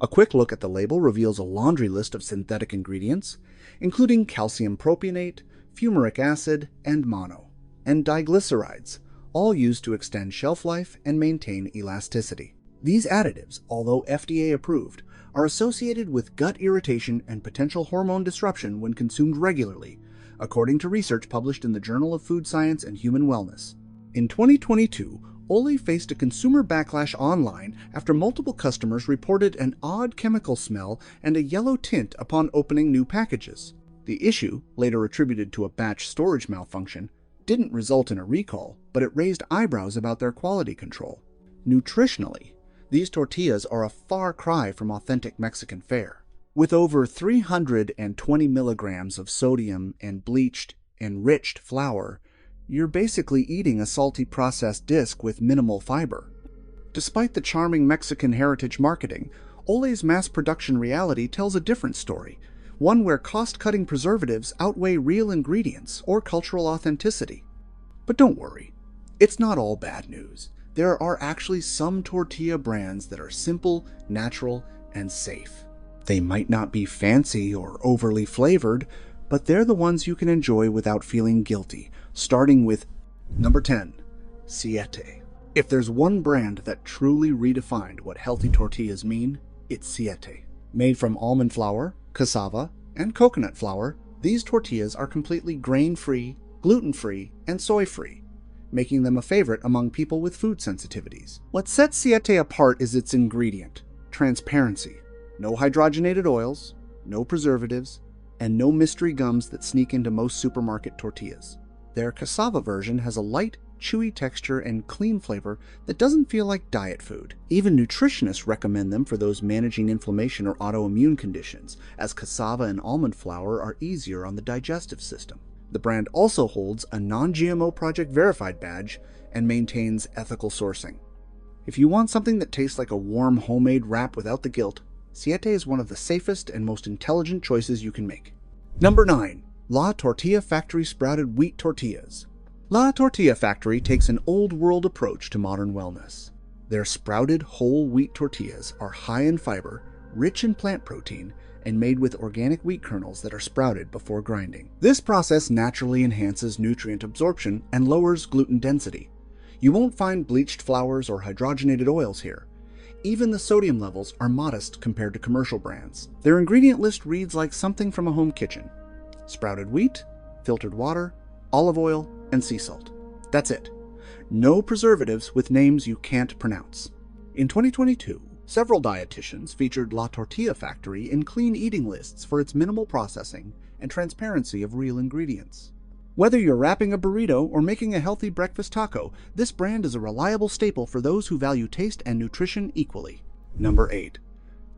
S1: A quick look at the label reveals a laundry list of synthetic ingredients, including calcium propionate, fumaric acid, and mono, and diglycerides, all used to extend shelf life and maintain elasticity. These additives, although FDA approved, are associated with gut irritation and potential hormone disruption when consumed regularly, according to research published in the Journal of Food Science and Human Wellness. In 2022, Ole faced a consumer backlash online after multiple customers reported an odd chemical smell and a yellow tint upon opening new packages. The issue, later attributed to a batch storage malfunction, didn't result in a recall, but it raised eyebrows about their quality control. Nutritionally, these tortillas are a far cry from authentic Mexican fare. With over 320 milligrams of sodium and bleached, enriched flour, you're basically eating a salty processed disc with minimal fiber. Despite the charming Mexican heritage marketing, Ole's mass production reality tells a different story, one where cost-cutting preservatives outweigh real ingredients or cultural authenticity. But don't worry, it's not all bad news. There are actually some tortilla brands that are simple, natural, and safe. They might not be fancy or overly flavored, but they're the ones you can enjoy without feeling guilty, starting with number 10, Siete. If there's one brand that truly redefined what healthy tortillas mean, it's Siete. Made from almond flour, cassava, and coconut flour, these tortillas are completely grain-free, gluten-free, and soy-free, making them a favorite among people with food sensitivities. What sets Siete apart is its ingredient, transparency. No hydrogenated oils, no preservatives, and no mystery gums that sneak into most supermarket tortillas. Their cassava version has a light, chewy texture and clean flavor that doesn't feel like diet food. Even nutritionists recommend them for those managing inflammation or autoimmune conditions, as cassava and almond flour are easier on the digestive system. The brand also holds a non-GMO Project Verified badge and maintains ethical sourcing. If you want something that tastes like a warm homemade wrap without the guilt, Siete is one of the safest and most intelligent choices you can make. Number 9. La Tortilla Factory Sprouted Wheat Tortillas. La Tortilla Factory takes an old-world approach to modern wellness. Their sprouted whole wheat tortillas are high in fiber, rich in plant protein, and made with organic wheat kernels that are sprouted before grinding. This process naturally enhances nutrient absorption and lowers gluten density. You won't find bleached flours or hydrogenated oils here. Even the sodium levels are modest compared to commercial brands. Their ingredient list reads like something from a home kitchen. Sprouted wheat, filtered water, olive oil, and sea salt. That's it. No preservatives with names you can't pronounce. In 2022, several dietitians featured La Tortilla Factory in clean eating lists for its minimal processing and transparency of real ingredients. Whether you're wrapping a burrito or making a healthy breakfast taco, this brand is a reliable staple for those who value taste and nutrition equally. Number 8.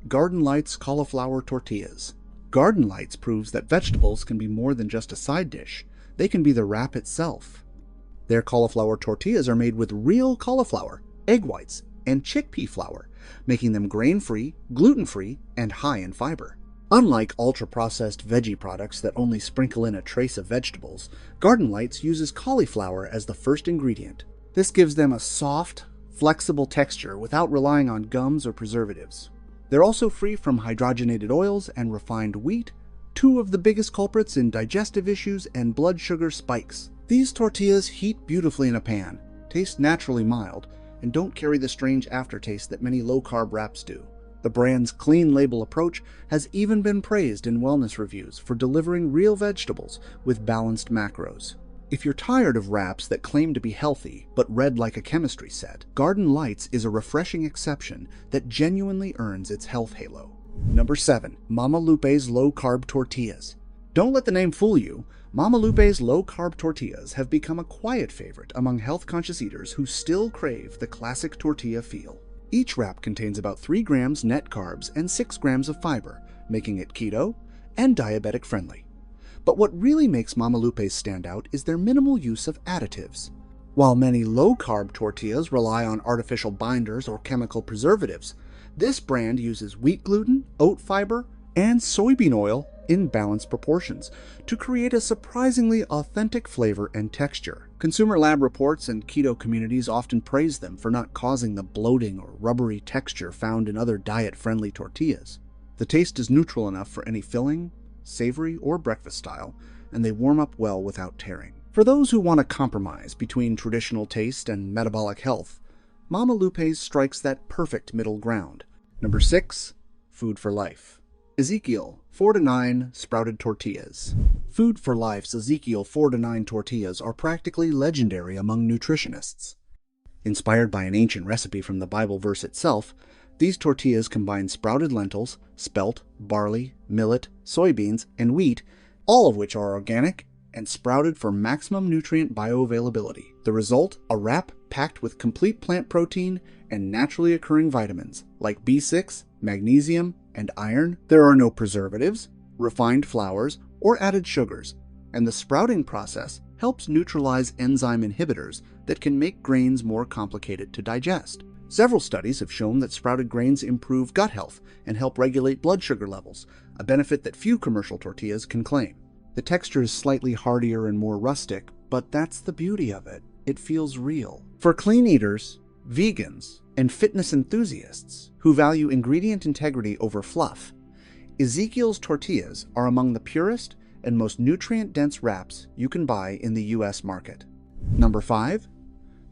S1: Garden Lights Cauliflower Tortillas. Garden Lights proves that vegetables can be more than just a side dish. They can be the wrap itself. Their cauliflower tortillas are made with real cauliflower, egg whites, and chickpea flour, making them grain-free, gluten-free, and high in fiber. Unlike ultra-processed veggie products that only sprinkle in a trace of vegetables, Garden Lights uses cauliflower as the first ingredient. This gives them a soft, flexible texture without relying on gums or preservatives. They're also free from hydrogenated oils and refined wheat, two of the biggest culprits in digestive issues and blood sugar spikes. These tortillas heat beautifully in a pan, taste naturally mild, and don't carry the strange aftertaste that many low-carb wraps do. The brand's clean label approach has even been praised in wellness reviews for delivering real vegetables with balanced macros. If you're tired of wraps that claim to be healthy but read like a chemistry set, Garden Lights is a refreshing exception that genuinely earns its health halo. Number 7. Mama Lupe's Low-Carb Tortillas. Don't let the name fool you. Mama Lupe's low-carb tortillas have become a quiet favorite among health-conscious eaters who still crave the classic tortilla feel. Each wrap contains about 3 grams net carbs and 6 grams of fiber, making it keto and diabetic friendly. But what really makes Mama Lupe's stand out is their minimal use of additives. While many low-carb tortillas rely on artificial binders or chemical preservatives, this brand uses wheat gluten, oat fiber, and soybean oil in balanced proportions to create a surprisingly authentic flavor and texture. Consumer lab reports and keto communities often praise them for not causing the bloating or rubbery texture found in other diet-friendly tortillas. The taste is neutral enough for any filling, savory, or breakfast style, and they warm up well without tearing. For those who want to compromise between traditional taste and metabolic health, Mama Lupe's strikes that perfect middle ground. Number 6. Food for Life. Ezekiel 4-9 Sprouted Tortillas. Food for Life's Ezekiel 4-9 tortillas are practically legendary among nutritionists. Inspired by an ancient recipe from the Bible verse itself, these tortillas combine sprouted lentils, spelt, barley, millet, soybeans, and wheat, all of which are organic and sprouted for maximum nutrient bioavailability. The result, a wrap packed with complete plant protein and naturally occurring vitamins like B6, magnesium, and iron. There are no preservatives, refined flours, or added sugars, and the sprouting process helps neutralize enzyme inhibitors that can make grains more complicated to digest. Several studies have shown that sprouted grains improve gut health and help regulate blood sugar levels, a benefit that few commercial tortillas can claim. The texture is slightly hardier and more rustic, but that's the beauty of it. It feels real. For clean eaters, vegans, and fitness enthusiasts who value ingredient integrity over fluff, Ezekiel's tortillas are among the purest and most nutrient-dense wraps you can buy in the US market. Number 5.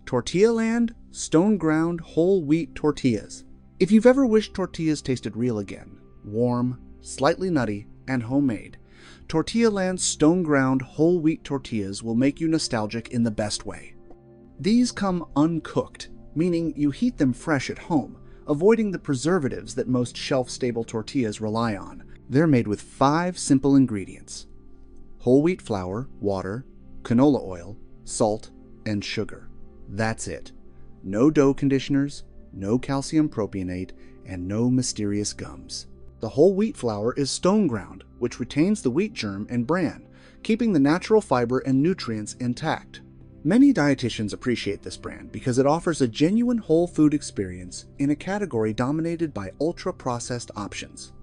S1: Tortilla Land Stone-Ground Whole Wheat Tortillas. If you've ever wished tortillas tasted real again, warm, slightly nutty, and homemade, Tortilla Land's stone-ground whole wheat tortillas will make you nostalgic in the best way. These come uncooked, meaning you heat them fresh at home, avoiding the preservatives that most shelf-stable tortillas rely on. They're made with 5 simple ingredients: whole wheat flour, water, canola oil, salt, and sugar. That's it. No dough conditioners, no calcium propionate, and no mysterious gums. The whole wheat flour is stone ground, which retains the wheat germ and bran, keeping the natural fiber and nutrients intact. Many dietitians appreciate this brand because it offers a genuine whole food experience in a category dominated by ultra-processed options.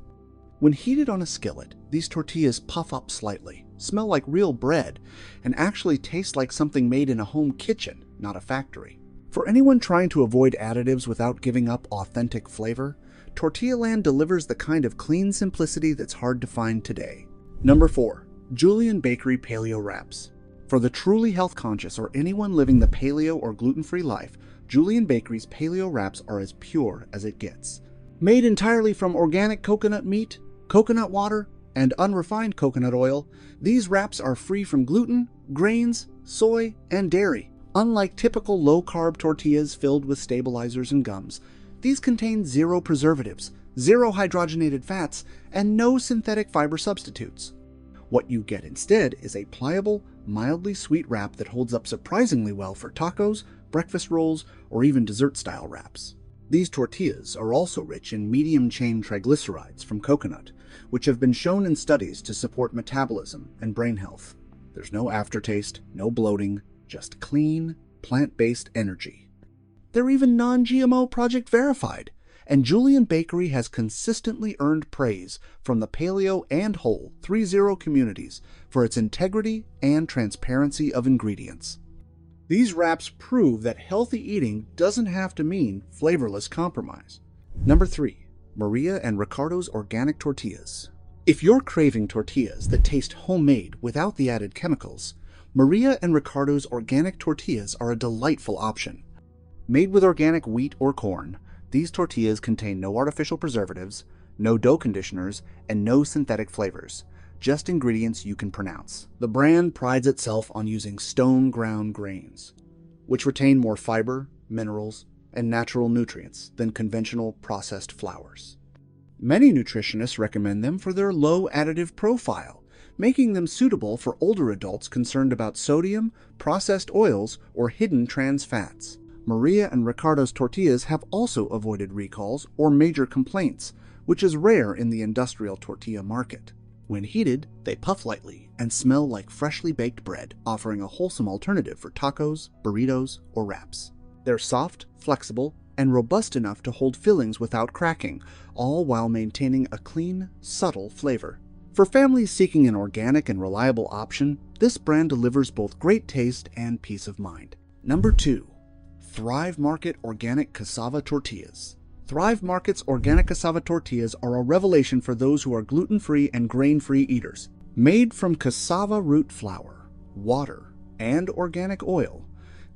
S1: When heated on a skillet, these tortillas puff up slightly, smell like real bread, and actually taste like something made in a home kitchen, not a factory. For anyone trying to avoid additives without giving up authentic flavor, Tortilla Land delivers the kind of clean simplicity that's hard to find today. Number 4. Julian Bakery Paleo Wraps. For the truly health-conscious or anyone living the paleo or gluten-free life, Julian Bakery's paleo wraps are as pure as it gets. Made entirely from organic coconut meat, coconut water, and unrefined coconut oil, these wraps are free from gluten, grains, soy, and dairy. Unlike typical low-carb tortillas filled with stabilizers and gums, these contain 0 preservatives, 0 hydrogenated fats, and no synthetic fiber substitutes. What you get instead is a pliable, mildly sweet wrap that holds up surprisingly well for tacos, breakfast rolls, or even dessert-style wraps. These tortillas are also rich in medium-chain triglycerides from coconut, which have been shown in studies to support metabolism and brain health. There's no aftertaste, no bloating, just clean, plant-based energy. They're even non-GMO project verified, and Julian Bakery has consistently earned praise from the paleo and whole 3-0 communities for its integrity and transparency of ingredients. These wraps prove that healthy eating doesn't have to mean flavorless compromise. Number 3. Maria and Ricardo's Organic Tortillas. If you're craving tortillas that taste homemade without the added chemicals, Maria and Ricardo's Organic Tortillas are a delightful option. Made with organic wheat or corn, these tortillas contain no artificial preservatives, no dough conditioners, and no synthetic flavors, just ingredients you can pronounce. The brand prides itself on using stone-ground grains, which retain more fiber, minerals, and natural nutrients than conventional processed flours. Many nutritionists recommend them for their low additive profile, making them suitable for older adults concerned about sodium, processed oils, or hidden trans fats. Maria and Ricardo's tortillas have also avoided recalls or major complaints, which is rare in the industrial tortilla market. When heated, they puff lightly and smell like freshly baked bread, offering a wholesome alternative for tacos, burritos, or wraps. They're soft, flexible, and robust enough to hold fillings without cracking, all while maintaining a clean, subtle flavor. For families seeking an organic and reliable option, this brand delivers both great taste and peace of mind. Number 2. Thrive Market Organic Cassava Tortillas. Thrive Market's organic cassava tortillas are a revelation for those who are gluten-free and grain-free eaters. Made from cassava root flour, water, and organic oil,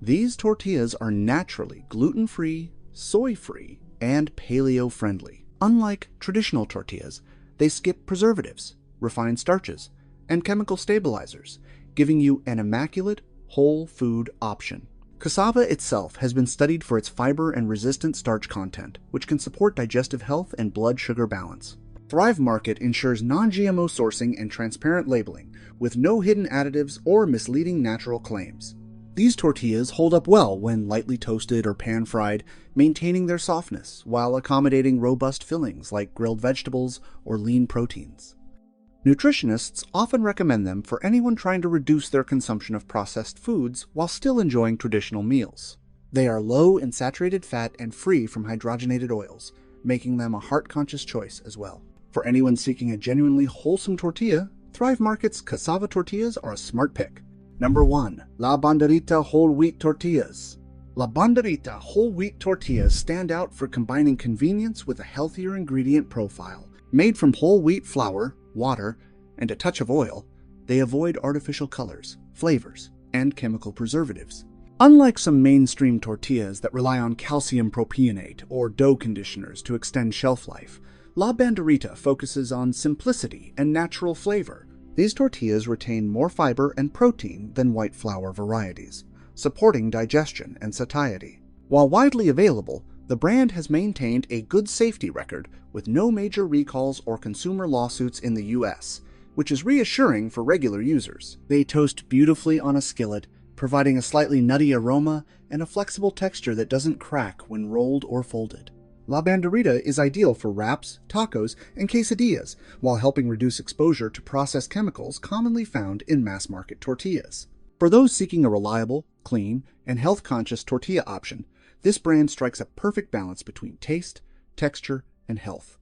S1: these tortillas are naturally gluten-free, soy-free, and paleo-friendly. Unlike traditional tortillas, they skip preservatives, refined starches, and chemical stabilizers, giving you an immaculate, whole food option. Cassava itself has been studied for its fiber and resistant starch content, which can support digestive health and blood sugar balance. Thrive Market ensures non-GMO sourcing and transparent labeling, with no hidden additives or misleading natural claims. These tortillas hold up well when lightly toasted or pan-fried, maintaining their softness while accommodating robust fillings like grilled vegetables or lean proteins. Nutritionists often recommend them for anyone trying to reduce their consumption of processed foods while still enjoying traditional meals. They are low in saturated fat and free from hydrogenated oils, making them a heart-conscious choice as well. For anyone seeking a genuinely wholesome tortilla, Thrive Market's cassava tortillas are a smart pick. Number 1. La Banderita Whole Wheat Tortillas. La Banderita Whole Wheat Tortillas stand out for combining convenience with a healthier ingredient profile. Made from whole wheat flour, water, and a touch of oil, they avoid artificial colors, flavors, and chemical preservatives. Unlike some mainstream tortillas that rely on calcium propionate or dough conditioners to extend shelf life, La Banderita focuses on simplicity and natural flavor. These tortillas retain more fiber and protein than white flour varieties, supporting digestion and satiety. While widely available, the brand has maintained a good safety record with no major recalls or consumer lawsuits in the US, which is reassuring for regular users. They toast beautifully on a skillet, providing a slightly nutty aroma and a flexible texture that doesn't crack when rolled or folded. La Banderita is ideal for wraps, tacos, and quesadillas, while helping reduce exposure to processed chemicals commonly found in mass-market tortillas. For those seeking a reliable, clean, and health-conscious tortilla option, this brand strikes a perfect balance between taste, texture, and health.